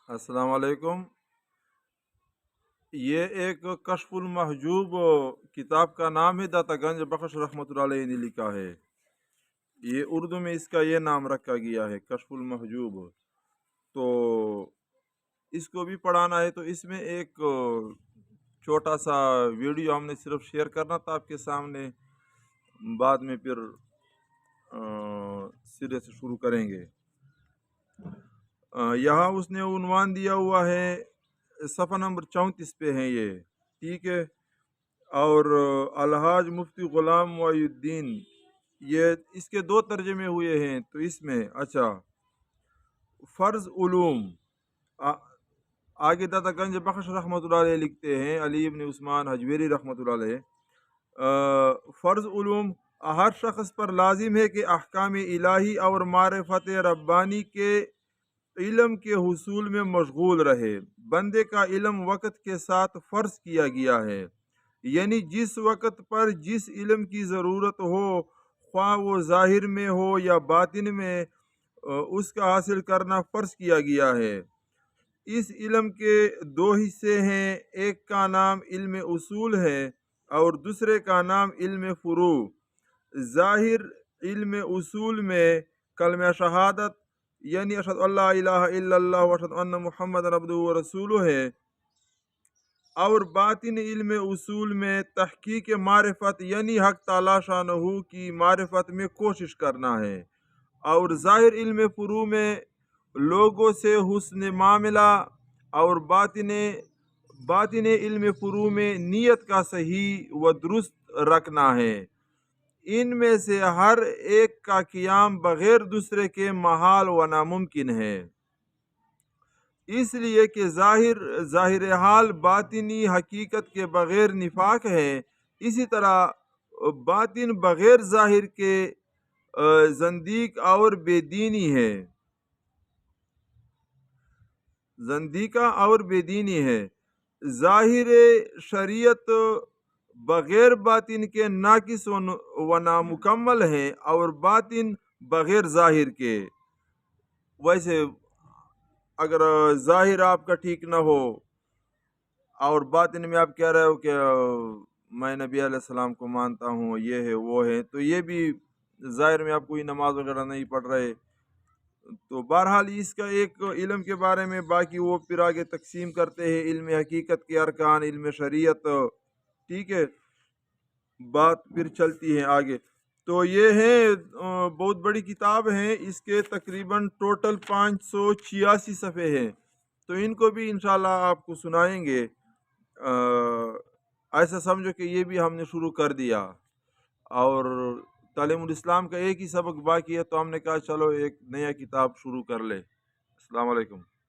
अस्सलाम वालेकुम। ये एक कश्फुल महजूब किताब का नाम है, दाता गंज बख्श रहमतुल्लाह अलैह ने लिखा है। ये उर्दू में इसका ये नाम रखा गया है, कश्फुल महजूब। तो इसको भी पढ़ाना है, तो इसमें एक छोटा सा वीडियो हमने सिर्फ शेयर करना था आपके सामने, बाद में फिर सिरे से शुरू करेंगे। यहाँ उसने उन्वान दिया हुआ है, सफ़ा नंबर 34 पे है ये, ठीक है। और अलहाज मुफ्ती ग़ुलाम मुइनुद्दीन, ये इसके दो तर्जमे हुए हैं। तो इसमें अच्छा, फ़र्ज़ उलूम, आगे दाता गंज बख्श रहमतुल्लाह अलैह लिखते हैं, अली इब्न उस्मान हजवेरी रहमतुल्लाह अलैह, फ़र्ज़ उलूम हर शख्स पर लाजिम है कि अहकाम इलाही और मारिफत रब्बानी के इल्म के हुसूल में मशगूल रहे। बंदे का इल्म वक़्त के साथ फ़र्ज किया गया है, यानी जिस वक़्त पर जिस इल्म की ज़रूरत हो, ख्वाह वो ज़ाहिर में हो या बातिन में, उसका हासिल करना फ़र्ज किया गया है। इस इल्म के दो हिस्से हैं, एक का नाम इल्म उसूल है और दूसरे का नाम इल्म फ़ुरू। ज़ाहिर इल्म उसूल में कलमा शहादत यानी अशहदु अल्ला इलाहा इल्लल्लाह व अशहदु अन्ना मुहम्मदन अब्दुहु व रसूलुहु है, और बातिन इल्म उसूल में तहकीक मारिफत यानी हक ताला शानहू की मारिफत में कोशिश करना है। और ज़ाहिर इल्म फ़ुरू में लोगों से हुस्न मामला, और बातिन इल्म फ़ुरू में नीयत का सही व दुरुस्त रखना है। इनमें से हर एक का क़ियाम बग़ैर दूसरे के महाल व नामुमकिन है, इसलिए कि ज़ाहिर हाल बातिनी हकीकत के बग़ैर निफाक है। इसी तरह बातिन बग़ैर ज़ाहिर के ज़ंदीक और बेदीनी है, ज़ंदीका और बेदीनी है। ज़ाहिर शरीयत बग़ैर बातिन के नाकिस व नामुकम्मल है, और बातिन बग़ैर ज़ाहिर के। वैसे अगर ज़ाहिर आपका ठीक ना हो और बातिन में आप कह रहे हो कि मैं नबी अलैहिस्सलाम को मानता हूँ, ये है वो है, तो ये भी ज़ाहिर में आप कोई नमाज वगैरह नहीं पढ़ रहे। तो बहरहाल इसका एक इल्म के बारे में, बाकी वो फिर आगे तकसीम करते हैं इल्म हकीकत के अरकान, इल्म शरीयत, ठीक है, बात फिर चलती है आगे। तो ये है बहुत बड़ी किताब है, इसके तकरीबन टोटल 586 सफ़े हैं। तो इनको भी इंशाल्लाह आपको सुनाएंगे। ऐसा समझो कि ये भी हमने शुरू कर दिया, और तालीमुल इस्लाम का एक ही सबक बाकी है, तो हमने कहा चलो एक नया किताब शुरू कर ले। अस्सलाम वालेकुम।